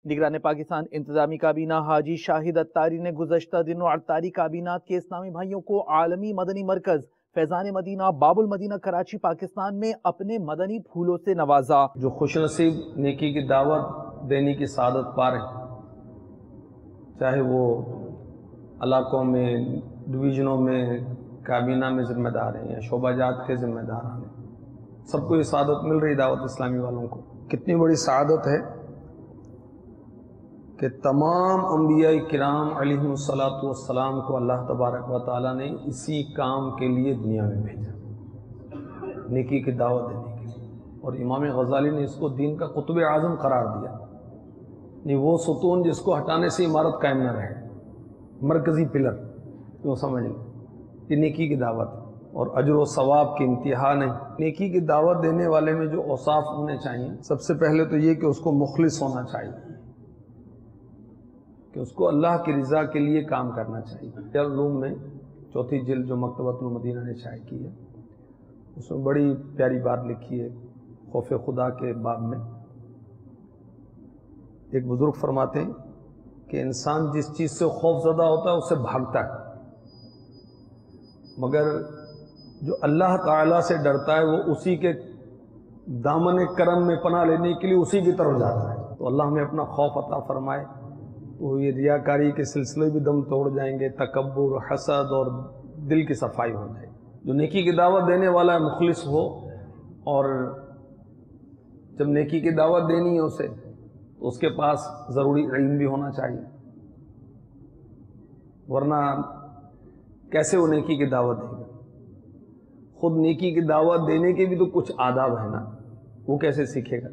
نگران پاکستان انتظامی کابینہ حاجی شاہد اتاری نے گزشتہ دنوں اتاری کابینات کے اسلامی بھائیوں کو عالمی مدنی مرکز فیضان مدینہ باب المدینہ کراچی پاکستان میں اپنے مدنی پھولوں سے نوازا۔ جو خوش نصیب نیکی کی دعوت دینے کی سعادت پا رہے ہیں، چاہے وہ علاقوں میں، ڈویژنوں میں، کابینہ میں ذمہ دار ہیں یا شعبہ جات کے ذمہ دار ہیں، سب کو یہ سعادت مل رہی دعوت اسلامی والوں کو۔ کتنی بڑی سعادت ہے کہ تمام انبیاء کرام علیہم الصلاۃ والسلام کو اللہ تبارک و تعالیٰ نے اسی کام کے لیے دنیا میں بھیجا، نیکی کی دعوت دینے کے لیے۔ اور امام غزالی نے اس کو دین کا قطب اعظم قرار دیا، نہیں وہ ستون جس کو ہٹانے سے عمارت قائم نہ رہے، مرکزی پلر، کیوں سمجھ لیں، یہ نیکی کی دعوت ہے اور اجر و ثواب کی انتہا نہیں۔ نیکی کی دعوت دینے والے میں جو اوصاف ہونے چاہیے، سب سے پہلے تو یہ کہ اس کو مخلص ہونا چاہیے، کہ اس کو اللہ کی رضا کے لیے کام کرنا چاہیے۔ علوم میں چوتھی جلد جو مکتبۃ المدینہ نے شائع کی ہے، اس میں بڑی پیاری بات لکھی ہے خوف خدا کے باب میں۔ ایک بزرگ فرماتے ہیں کہ انسان جس چیز سے خوف زدہ ہوتا ہے اس سے بھاگتا ہے، مگر جو اللہ تعالیٰ سے ڈرتا ہے وہ اسی کے دامن کرم میں پناہ لینے کے لیے اسی کی طرف جاتا ہے۔ تو اللہ ہمیں اپنا خوف عطا فرمائے، تو یہ ریاکاری کے سلسلے بھی دم توڑ جائیں گے، تکبر، حسد اور دل کی صفائی ہو جائے۔ جو نیکی کی دعوت دینے والا ہے مخلص ہو، اور جب نیکی کی دعوت دینی ہے اسے تو اس کے پاس ضروری علم بھی ہونا چاہیے، ورنہ کیسے وہ نیکی کی دعوت دے گا؟ خود نیکی کی دعوت دینے کے بھی تو کچھ آداب ہیں نا، وہ کیسے سیکھے گا؟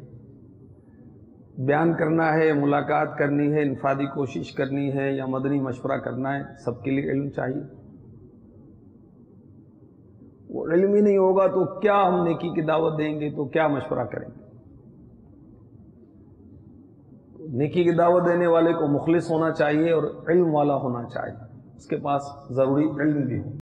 بیان کرنا ہے، ملاقات کرنی ہے، انفرادی کوشش کرنی ہے یا مدنی مشورہ کرنا ہے، سب کے لیے علم چاہیے۔ وہ علم ہی نہیں ہوگا تو کیا ہم نیکی کی دعوت دیں گے، تو کیا مشورہ کریں گے؟ نیکی کی دعوت دینے والے کو مخلص ہونا چاہیے اور علم والا ہونا چاہیے، اس کے پاس ضروری علم بھی ہو۔